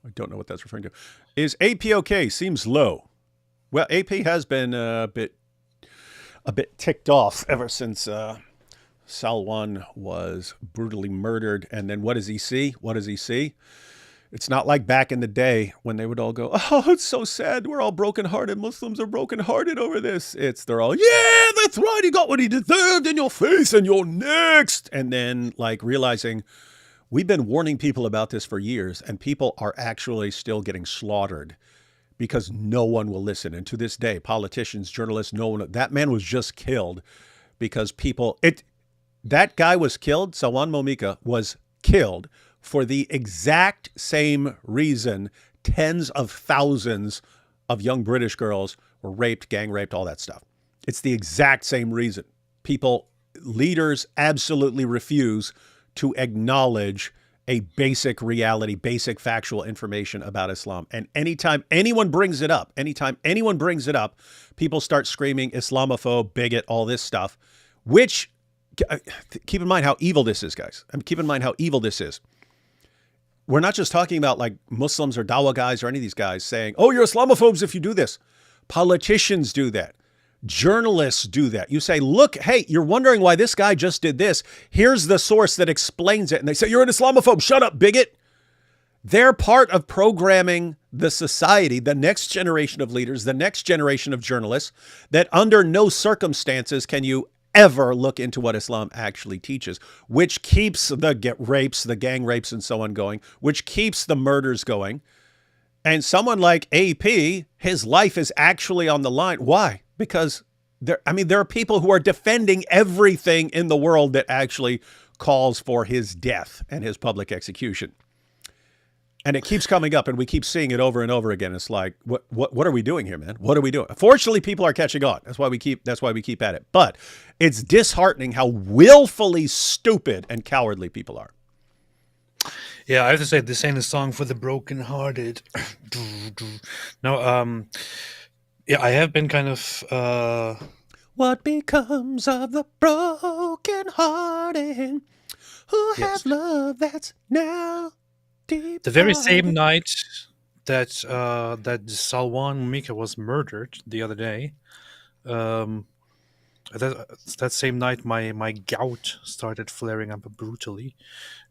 I don't know what that's referring to. Is APOK seems low? Well, AP has been a bit ticked off ever since Salwan was brutally murdered. And then what does he see? What does he see? It's not like back in the day when they would all go, "Oh, it's so sad. We're all brokenhearted. Muslims are brokenhearted over this." They're all, "Yeah, that's right. He got what he deserved in your face, and you're next." And then like realizing we've been warning people about this for years, and people are actually still getting slaughtered because no one will listen. And to this day, politicians, journalists, no one. That man was just killed because people. It that guy was killed. Salwan Momika was killed for the exact same reason tens of thousands of young British girls were raped, gang raped, all that stuff. It's the exact same reason. People, leaders absolutely refuse to acknowledge a basic reality, basic factual information about Islam. And anytime anyone brings it up, people start screaming Islamophobe, bigot, all this stuff, which keep in mind how evil this is, guys. I mean, keep in mind how evil this is. We're not just talking about like Muslims or Dawa guys or any of these guys saying, "Oh, you're Islamophobes if you do this." Politicians do that. Journalists do that. You say, "Look, hey, you're wondering why this guy just did this. Here's the source that explains it." And they say, "You're an Islamophobe. Shut up, bigot." They're part of programming the society, the next generation of leaders, the next generation of journalists, that under no circumstances can you ever look into what Islam actually teaches, which keeps the rapes, the gang rapes, and so on going, which keeps the murders going. And someone like AP, his life is actually on the line. Why? Because there are people who are defending everything in the world that actually calls for his death and his public execution. And it keeps coming up, and we keep seeing it over and over again. It's like, what are we doing here, man? What are we doing? Fortunately, people are catching on. That's why we keep at it. But it's disheartening how willfully stupid and cowardly people are. Yeah, I have to say this ain't a song for the brokenhearted. No, yeah, I have been kind of What becomes of the brokenhearted who yes. have love that's now The very same departed? night that Salwan Mika was murdered the other day, um, that same night my gout started flaring up brutally,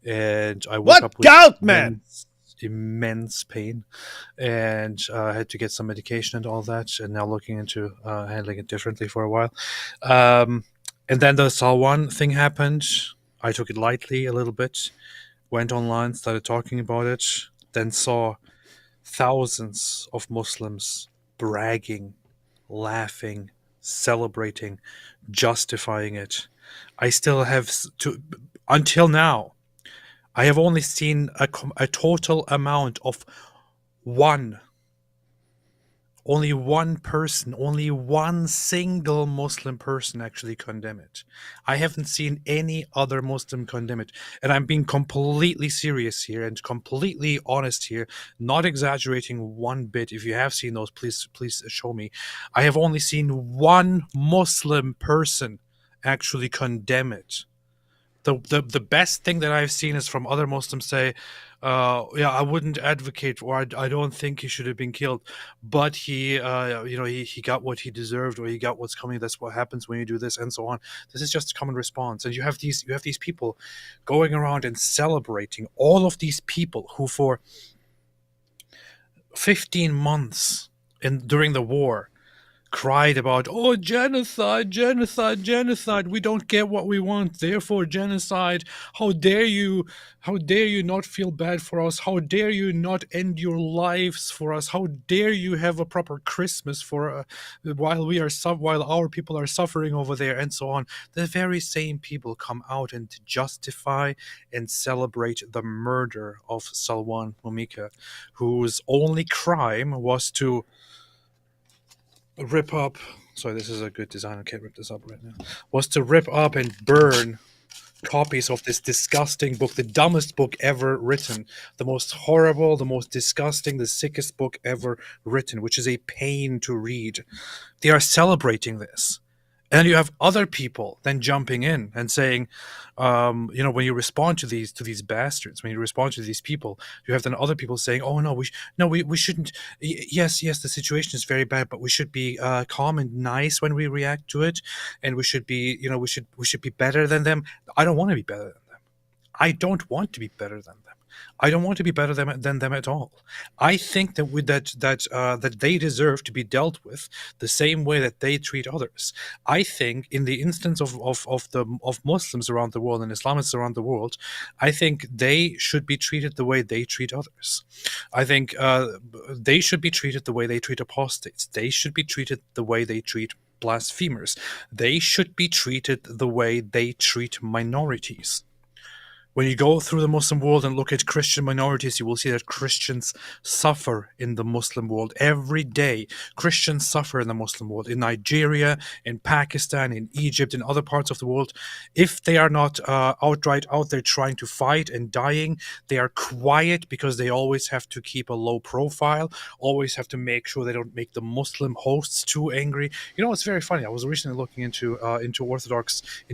and I woke What up with gout, man? immense pain, and I had to get some medication and all that, and now looking into handling it differently for a while. Um, and then the Salwan thing happened. I took it lightly a little bit, went online, started talking about it, then saw thousands of Muslims bragging, laughing, celebrating, justifying it. I still have to, until now, I have only seen a total amount of one, only one person, only one single Muslim person actually condemn it. I haven't seen any other Muslim condemn it. And I'm being completely serious here and completely honest here, not exaggerating one bit. If you have seen those, please show me. I have only seen one Muslim person actually condemn it. The best thing that I've seen is from other Muslims say, yeah, I wouldn't advocate, or I don't think he should have been killed, but he got what he deserved, or he got what's coming. That's what happens when you do this, and so on. This is just a common response, and you have these people going around and celebrating all of these people who for 15 months during the war cried about, oh, genocide, genocide, genocide. We don't get what we want, therefore genocide. How dare you not feel bad for us? How dare you not end your lives for us? How dare you have a proper Christmas for while our people are suffering over there, and so on. The very same people come out and justify and celebrate the murder of Salwan Momika, whose only crime was to rip up. Sorry, this is a good design. I can't rip this up right now. Was to rip up and burn copies of this disgusting book, the dumbest book ever written, the most horrible, the most disgusting, the sickest book ever written, which is a pain to read. They are celebrating this. And you have other people then jumping in and saying, when you respond to these bastards, when you respond to these people, you have then other people saying, "Oh no, we shouldn't. Yes, the situation is very bad, but we should be calm and nice when we react to it, and we should be, we should be better than them." I don't want to be better than them. I don't want to be better than them. I don't want to be better than them at all. I think that that they deserve to be dealt with the same way that they treat others. I think in the instance of Muslims around the world and Islamists around the world, I think they should be treated the way they treat others. I think they should be treated the way they treat apostates. They should be treated the way they treat blasphemers. They should be treated the way they treat minorities. When you go through the Muslim world and look at Christian minorities, you will see that Christians suffer in the Muslim world every day. Christians suffer in the Muslim world, in Nigeria, in Pakistan, in Egypt, in other parts of the world. If they are not outright out there trying to fight and dying, they are quiet because they always have to keep a low profile, always have to make sure they don't make the Muslim hosts too angry. It's very funny. I was recently looking into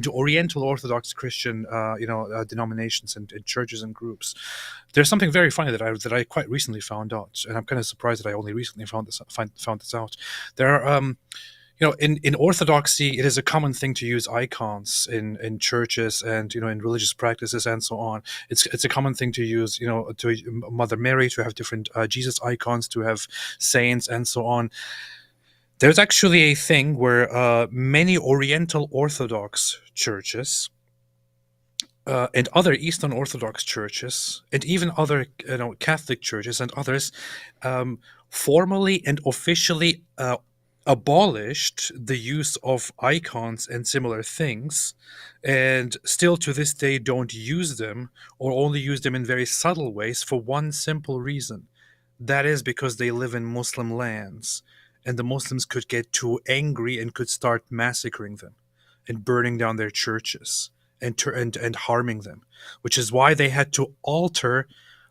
Oriental Orthodox Christian, denominations and churches and groups. There's something very funny that I quite recently found out, and I'm kind of surprised that I only recently found this out. There are, in Orthodoxy, it is a common thing to use icons in churches and in religious practices and so on. It's a common thing to use to Mother Mary, to have different Jesus icons, to have saints and so on. There's actually a thing where many Oriental Orthodox churches and other Eastern Orthodox churches, and even other Catholic churches and others, formally and officially abolished the use of icons and similar things, and still to this day don't use them, or only use them in very subtle ways, for one simple reason. That is because they live in Muslim lands, and the Muslims could get too angry and could start massacring them and burning down their churches and harming them, which is why they had to alter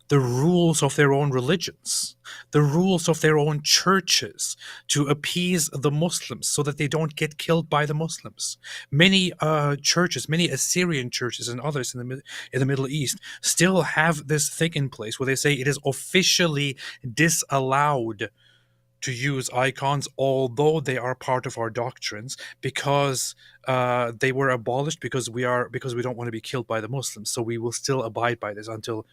the rules of their own religions, the rules of their own churches, to appease the Muslims so that they don't get killed by the Muslims. Many churches, many Assyrian churches and others in the Middle East still have this thing in place where they say it is officially disallowed to use icons, although they are part of our doctrines, because they were abolished because we don't want to be killed by the Muslims. So we will still abide by this until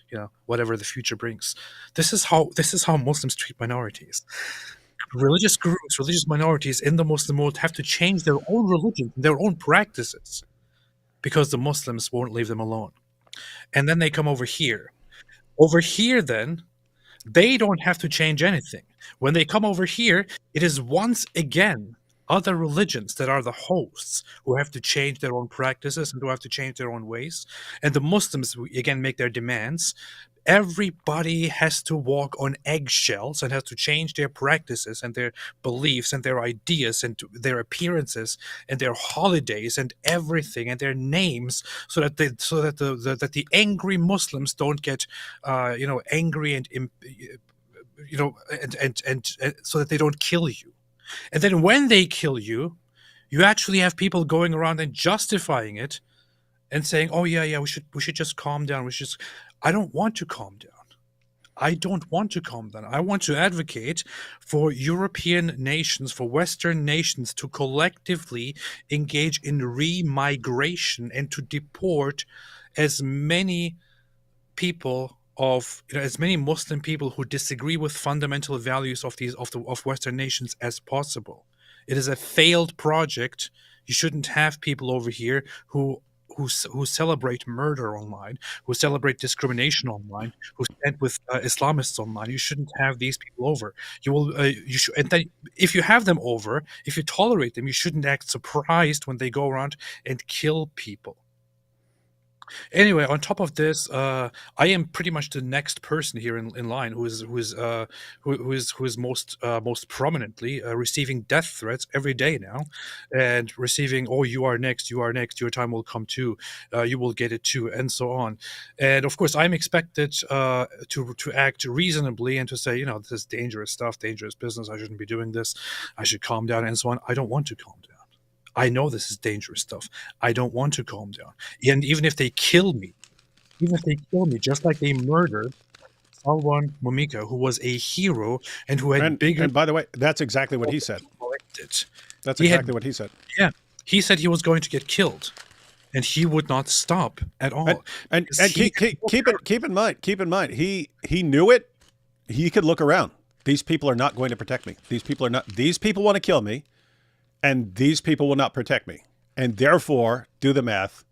whatever the future brings. This is how Muslims treat minorities. Religious groups, religious minorities in the Muslim world have to change their own religion, their own practices, because the Muslims won't leave them alone. And then they come over here. Over here, then, they don't have to change anything. When they come over here, it is once again other religions that are the hosts who have to change their own practices and who have to change their own ways. And the Muslims, again, make their demands. Everybody has to walk on eggshells and has to change their practices and their beliefs and their ideas and their appearances and their holidays and everything and their names, so that the angry Muslims don't get angry and so that they don't kill you. And then when they kill you, you actually have people going around and justifying it and saying, "Oh yeah, we should just calm down. I don't want to calm down. I don't want to calm down. I want to advocate for European nations, for Western nations, to collectively engage in remigration and to deport as many people as many Muslim people who disagree with fundamental values of Western nations as possible. It is a failed project. You shouldn't have people over here who celebrate murder online, who celebrate discrimination online, who stand with Islamists online. You shouldn't have these people over. And then if you have them over, if you tolerate them, you shouldn't act surprised when they go around and kill people. Anyway, on top of this, I am pretty much the next person here in line who is most prominently receiving death threats every day now, and receiving, "Oh, you are next, your time will come too, you will get it too," and so on. And of course, I'm expected to act reasonably and to say, this is dangerous stuff, dangerous business. I shouldn't be doing this. I should calm down and so on. I don't want to calm down. I know this is dangerous stuff. I don't want to calm down. And even if they kill me, just like they murdered Salwan Momika, who was a hero and who had bigger And by the way, that's exactly what he said. collected. That's He exactly had, what he said. yeah, he said he was going to get killed, and he would not stop at all. And because he keep in mind, he knew it. He could look around. These people are not going to protect me. These people want to kill me, and these people will not protect me. And therefore, do the math.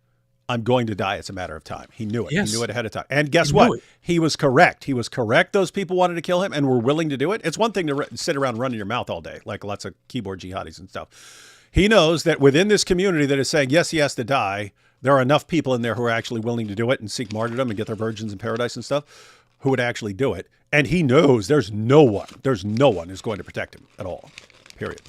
I'm going to die. It's a matter of time. He knew it. Yes. He knew it ahead of time. And guess He what? knew it. He was correct. He was correct. Those people wanted to kill him and were willing to do it. It's one thing to sit around running your mouth all day, like lots of keyboard jihadis and stuff. He knows that within this community that is saying, yes, he has to die, there are enough people in there who are actually willing to do it and seek martyrdom and get their virgins in paradise and stuff who would actually do it. And he knows there's no one who's going to protect him at all, period.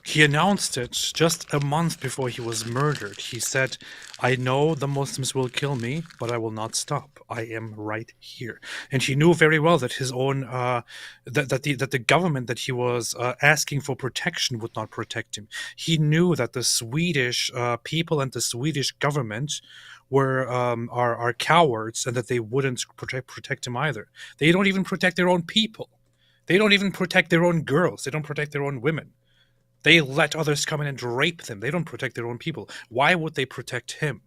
He announced it just a month before he was murdered. He said, I know the Muslims will kill me, but I will not stop. I am right here. And he knew very well that his own, that the government that he was asking for protection would not protect him. He knew that the Swedish people and the Swedish government were are cowards, and that they wouldn't protect him either. They don't even protect their own people. They don't even protect their own girls. They don't protect their own women. They let others come in and rape them. They don't protect their own people. Why would they protect him?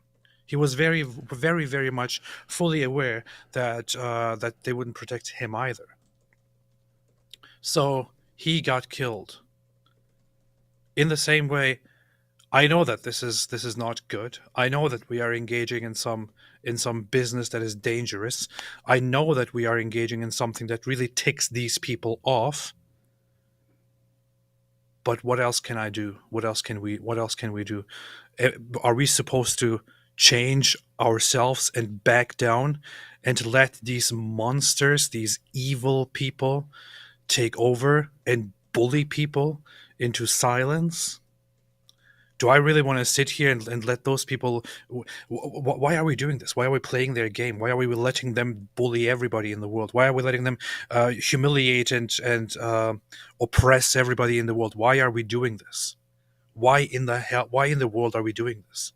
He was very, very, very much fully aware that that they wouldn't protect him either. So he got killed. In the same way, I know that this is not good. I know that we are engaging in some business that is dangerous. I know that we are engaging in something that really ticks these people off. But what else can I do? What else can we do? Are we supposed to change ourselves and back down and let these monsters, these evil people, take over and bully people into silence? Do I really want to sit here and let those people... Why are we doing this? Why are we playing their game? Why are we letting them bully everybody in the world? Why are we letting them humiliate and oppress everybody in the world? Why are we doing this? Why in the world are we doing this?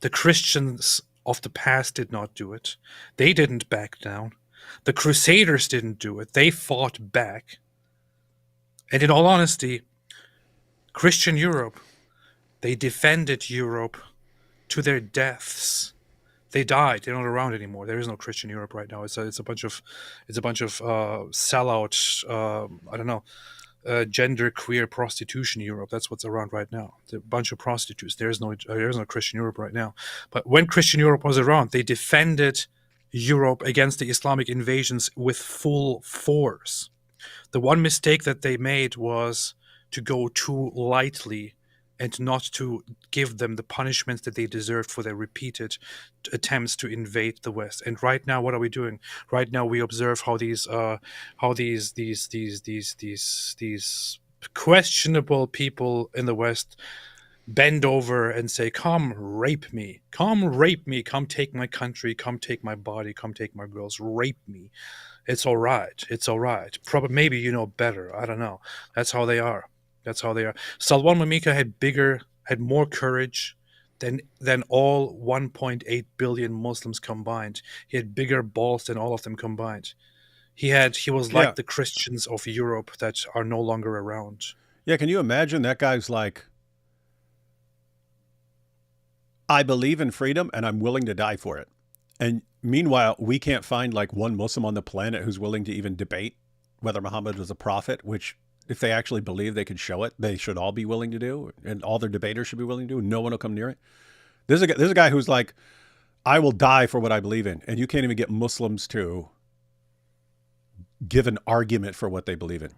The Christians of the past did not do it. They didn't back down. The Crusaders didn't do it. They fought back. And in all honesty, Christian Europe... they defended Europe to their deaths. They died. They're not around anymore. There is no Christian Europe right now. It's a bunch of sellout. I don't know, gender queer prostitution Europe. That's what's around right now. It's a bunch of prostitutes. There is no Christian Europe right now. But when Christian Europe was around, they defended Europe against the Islamic invasions with full force. The one mistake that they made was to go too lightly and not to give them the punishments that they deserved for their repeated attempts to invade the West. And right now, what are we doing? Right now, we observe how these questionable people in the West bend over and say, "Come rape me, come take my country, come take my body, come take my girls, rape me. It's all right. Probably, maybe you know better. I don't know." That's how they are. Salwan Mika had more courage than all 1.8 billion Muslims combined. He had bigger balls than all of them combined. He was like the Christians of Europe that are no longer around. Yeah, can you imagine that guy's like, I believe in freedom and I'm willing to die for it. And meanwhile, we can't find like one Muslim on the planet who's willing to even debate whether Muhammad was a prophet, which if they actually believe they can show it, they should all be willing to do, and all their debaters should be willing to do. No one will come near it. There's a guy who's like, I will die for what I believe in. And you can't even get Muslims to give an argument for what they believe in.